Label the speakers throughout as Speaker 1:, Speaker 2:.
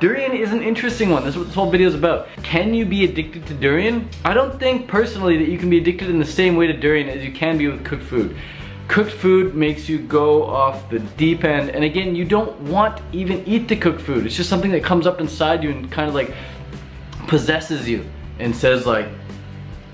Speaker 1: Durian is an interesting one. That's what this whole video is about. Can you be addicted to durian? I don't think personally that you can be addicted in the same way to durian as you can be with cooked food. Cooked food makes you go off the deep end, and again, you don't want to even eat the cooked food. It's just something that comes up inside you and kind of like possesses you and says like,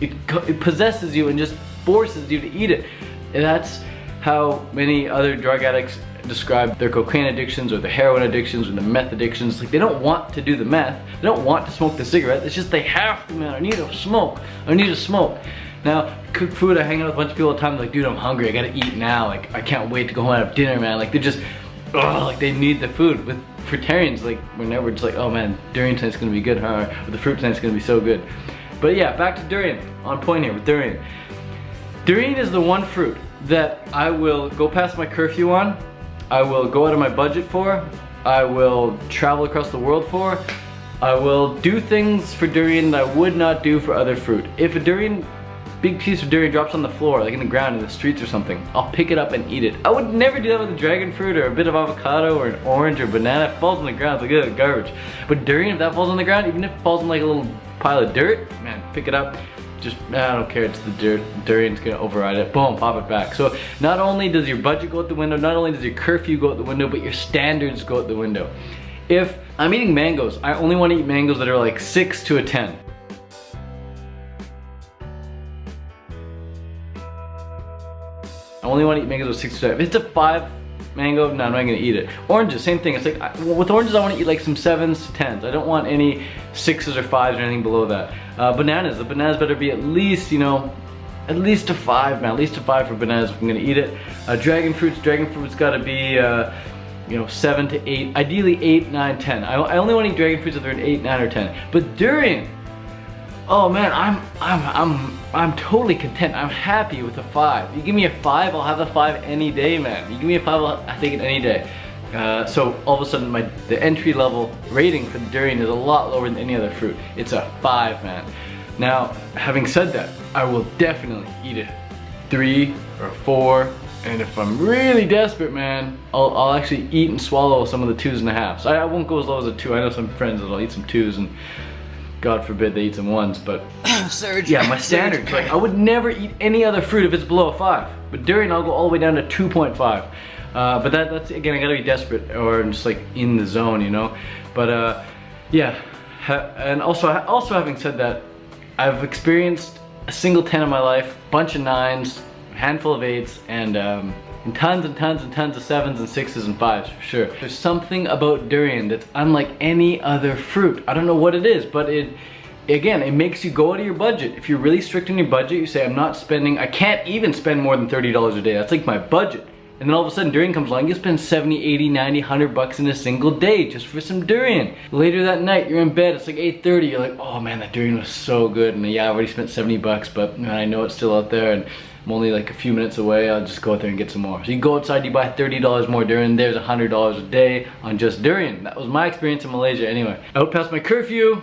Speaker 1: it possesses you and just forces you to eat it. And that's how many other drug addicts describe their cocaine addictions or their heroin addictions or the meth addictions. Like, they don't want to do the meth, they don't want to smoke the cigarette, it's just they have to, man. I need to smoke, I need to smoke. Now, cooked food, I hang out with a bunch of people all the time, like, dude, I'm hungry, I gotta eat now, like, I can't wait to go home and have dinner, man. Like, they just, like, they need the food. With fruitarians, like, whenever it's like, oh man, durian tonight's gonna be good, huh? Or the fruit tonight's gonna be so good. But yeah, back to durian, on point here with durian. Durian is the one fruit that I will go past my curfew on, I will go out of my budget for, I will travel across the world for, I will do things for durian that I would not do for other fruit. If a big piece of durian drops on the floor, like in the ground in the streets or something, I'll pick it up and eat it. I would never do that with a dragon fruit or a bit of avocado or an orange or banana. If it falls on the ground, it's like, ugh, garbage. But durian, if that falls on the ground, even if it falls in like a little pile of dirt, man, pick it up. Just, I don't care, it's the dirt, durian's gonna override it, boom, pop it back. So not only does your budget go out the window, not only does your curfew go out the window, but your standards go out the window. If I'm eating mangoes, I only wanna eat mangoes that are like 6 to a 10. I only wanna eat mangoes with 6 to 7. If it's a 5 mango, no, I'm not gonna eat it. Oranges, same thing. It's like, with oranges I wanna eat like some 7s to 10s. I don't want any 6s or 5s or anything below that. Bananas, the bananas better be at least, you know, at least a 5, man. At least a 5 for bananas if I'm gonna eat it. Dragon fruit's gotta be, you know, 7 to 8. Ideally 8, 9, 10. I only wanna eat dragon fruits if they're an 8, 9, or 10. But durian, oh man, I'm totally content. I'm happy with a 5. You give me a 5, I'll have a 5 any day, man. You give me a 5, I'll take it any day. So all of a sudden the entry level rating for the durian is a lot lower than any other fruit. It's a 5, man. Now, having said that, I will definitely eat a 3 or 4, and if I'm really desperate, man, I'll actually eat and swallow some of the 2.5s. So I won't go as low as a 2. I know some friends that'll eat some 2s and God forbid they eat some 1s, but
Speaker 2: Surge.
Speaker 1: Yeah, my standards. Like, I would never eat any other fruit if it's below a 5. But durian, I'll go all the way down to 2.5. But that's, again, I gotta be desperate or just like in the zone, you know? But yeah, and also having said that, I've experienced a single 10 in my life, bunch of 9s, a handful of 8s, and tons and tons and tons of 7s and 6s and 5s for sure. There's something about durian that's unlike any other fruit. I don't know what it is, but again, it makes you go out of your budget. If you're really strict on your budget, you say, I can't even spend more than $30 a day. That's like my budget. And then all of a sudden durian comes along, you spend 70, 80, 90, 100 bucks in a single day just for some durian. Later that night, you're in bed, it's like 8:30, you're like, oh man, that durian was so good. And yeah, I already spent 70 bucks, but man, I know it's still out there and I'm only like a few minutes away, I'll just go out there and get some more. So you go outside, you buy $30 more durian, there's $100 a day on just durian. That was my experience in Malaysia anyway. I went past my curfew,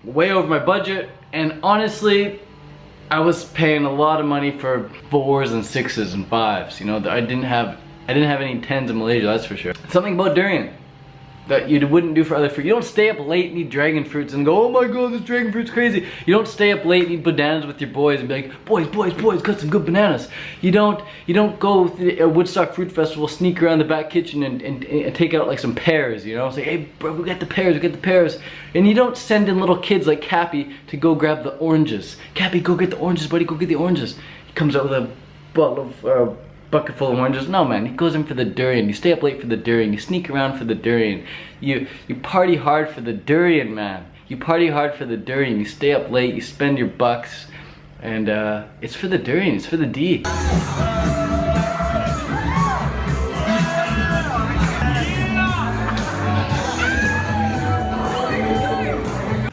Speaker 1: way over my budget, and honestly, I was paying a lot of money for 4s and 6s and 5s. You know, I didn't have any 10s in Malaysia, that's for sure. Something about durian that you wouldn't do for other fruit. You don't stay up late and eat dragon fruits and go, oh my god, this dragon fruit's crazy. You don't stay up late and eat bananas with your boys and be like, boys, got some good bananas. You don't go to a Woodstock Fruit Festival, sneak around the back kitchen and take out like some pears, you know? Say, hey bro, we got the pears. And you don't send in little kids like Cappy to go grab the oranges. Cappy, go get the oranges, buddy, go get the oranges. He comes out with a bottle of bucket full of oranges. No man, he goes in for the durian. You stay up late for the durian. You sneak around for the durian. You party hard for the durian, man. You party hard for the durian. You stay up late. You spend your bucks, and it's for the durian. It's for the D.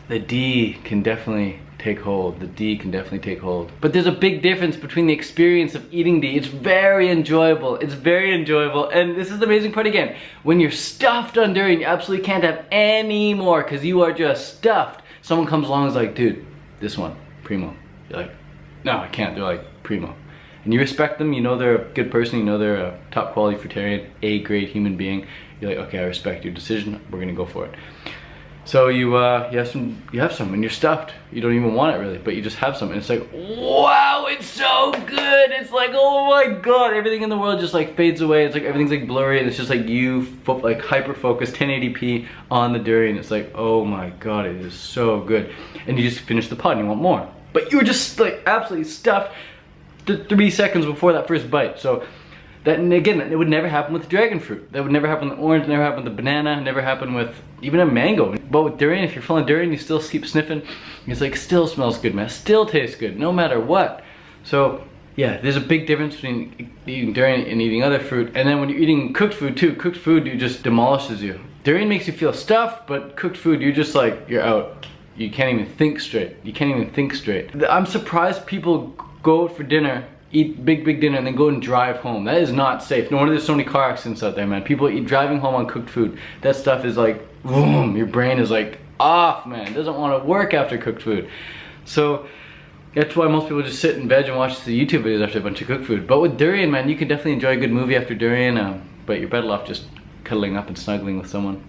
Speaker 1: The D can definitely take hold. The D can definitely take hold. But there's a big difference between the experience of eating D. It's very enjoyable. It's very enjoyable. And this is the amazing part again. When you're stuffed on durian, you absolutely can't have any more because you are just stuffed. Someone comes along and is like, dude, this one, primo. You're like, no, I can't. They're like, primo. And you respect them. You know they're a good person. You know they're a top quality fruitarian, A grade human being. You're like, okay, I respect your decision. We're gonna go for it. So you have some and you're stuffed. You don't even want it really, but you just have some and it's like, wow, it's so good. It's like, oh my god, everything in the world just like fades away. It's like everything's like blurry and it's just like you like hyper focused 1080p on the durian. It's like, oh my god, it is so good. And you just finish the pot and you want more. But you were just like absolutely stuffed 3 seconds before that first bite. So that, and again, it would never happen with dragon fruit. That would never happen with orange, never happen with the banana, never happen with even a mango. But with durian, if you're full of durian, you still keep sniffing. It's like, still smells good, man. Still tastes good, no matter what. So yeah, there's a big difference between eating durian and eating other fruit. And then when you're eating cooked food too, cooked food, you just demolishes you. Durian makes you feel stuffed, but cooked food, you're just like, you're out. You can't even think straight. You can't even think straight. I'm surprised people go out for dinner, eat big dinner, and then go and drive home. That is not safe. No wonder there's so many car accidents out there, man. People eat driving home on cooked food. That stuff is like, boom, your brain is like off, man. It doesn't want to work after cooked food. So that's why most people just sit and veg and watch the YouTube videos after a bunch of cooked food. But with durian, man, you can definitely enjoy a good movie after durian, but you're better off just cuddling up and snuggling with someone.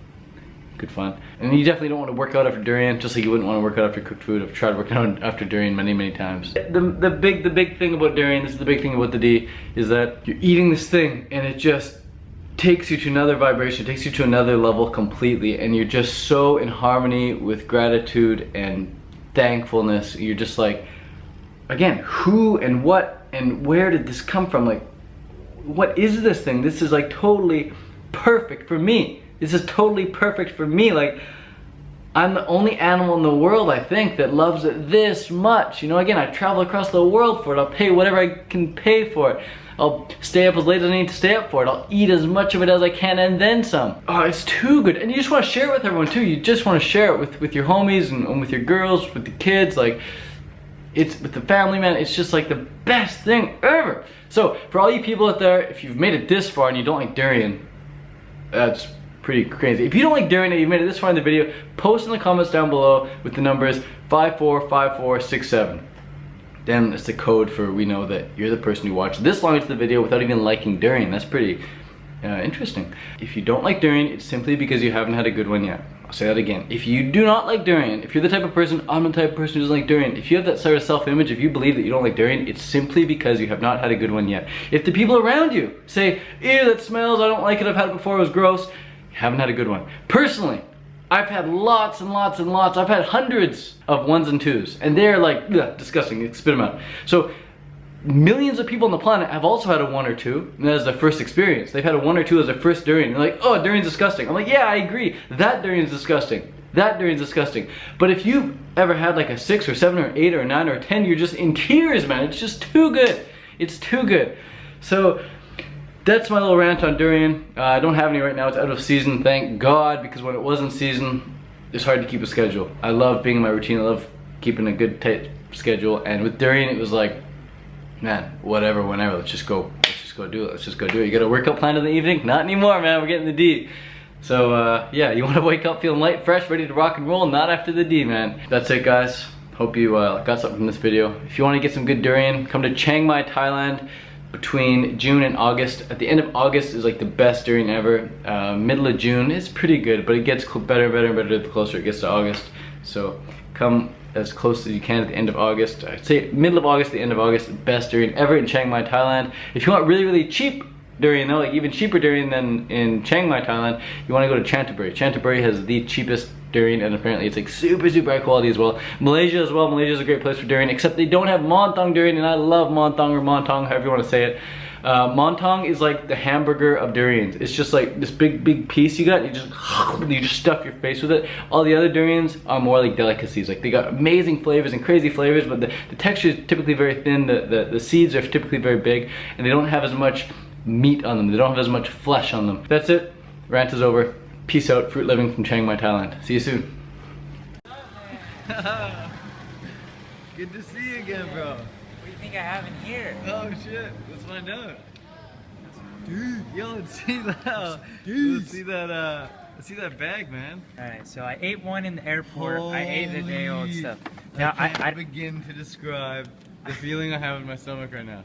Speaker 1: Good fun. And you definitely don't want to work out after durian, just like you wouldn't want to work out after cooked food. I've tried working out after durian many times. The big thing about durian, this is the big thing about the D, is that you're eating this thing and it just takes you to another vibration, takes you to another level completely, and you're just so in harmony with gratitude and thankfulness. You're just like, again, who and what and where did this come from? Like, what is this thing? This is like totally perfect for me. This is totally perfect for me. Like, I'm the only animal in the world, I think, that loves it this much. You know, again, I travel across the world for it. I'll pay whatever I can pay for it. I'll stay up as late as I need to stay up for it. I'll eat as much of it as I can and then some. Oh, it's too good. And you just want to share it with everyone too. You just want to share it with your homies and with your girls, with the kids. Like, it's with the family, man. It's just like the best thing ever. So for all you people out there, if you've made it this far and you don't like durian, that's pretty crazy. If you don't like durian and you've made it this far in the video, post in the comments down below with the numbers 545467. Then it's the code for we know that you're the person who watched this long into the video without even liking durian. That's pretty interesting. If you don't like durian, it's simply because you haven't had a good one yet. I'll say that again. If you do not like durian, if you're the type of person, I'm the type of person who doesn't like durian, if you have that sort of self-image, if you believe that you don't like durian, it's simply because you have not had a good one yet. If the people around you say, ew, that smells, I don't like it, I've had it before, it was gross, you haven't had a good one. Personally, I've had lots and lots and lots. I've had hundreds of 1s and 2s, and they're like, ugh, disgusting. You spit them out. So millions of people on the planet have also had a 1 or 2, and that is their first experience. They've had a 1 or 2 as their first durian. They're like, oh, durian's disgusting. I'm like, yeah, I agree. That durian's disgusting. That durian's disgusting. But if you've ever had like a 6 or 7 or 8 or 9 or 10, you're just in tears, man. It's just too good. It's too good. So that's my little rant on durian. I don't have any right now. It's out of season, thank God, because when it was in season, it's hard to keep a schedule. I love being in my routine. I love keeping a good tight schedule. And with durian, it was like, man, whatever, whenever, let's just go do it. Let's just go do it. You got a workout plan in the evening? Not anymore, man. We're getting the D. So yeah, you want to wake up feeling light, fresh, ready to rock and roll? Not after the D, man. That's it, guys. Hope you got something from this video. If you want to get some good durian, come to Chiang Mai, Thailand, between June and August. At the end of August is like the best durian ever. Middle of June is pretty good, but it gets better and better the closer it gets to August. So come as close as you can at the end of August. I'd say middle of August, the end of August, best durian ever in Chiang Mai, Thailand. If you want really cheap durian though, like even cheaper durian than in Chiang Mai, Thailand, you want to go to Chanthaburi. Chanthaburi has the cheapest durian, and apparently it's like super high quality as well. Malaysia as well. Malaysia is a great place for durian, except they don't have Montong durian, and I love Montong or Montong, however you want to say it. Montong is like the hamburger of durians. It's just like this big piece you got, and you just stuff your face with it. All the other durians are more like delicacies. Like they got amazing flavors and crazy flavors, but the texture is typically very thin. The seeds are typically very big, and they don't have as much meat on them. They don't have as much flesh on them. That's it. Rant is over. Peace out. Fruit living from Chiang Mai, Thailand. See you soon.
Speaker 2: Good to see you again, bro.
Speaker 3: What do you think I have in here?
Speaker 2: Oh shit, let's find out. Dude, yo, let's see that. Let's see that bag, man.
Speaker 3: Alright, so I ate one in the airport. I ate the day old stuff.
Speaker 2: Now I can't begin to describe the feeling I have in my stomach right now.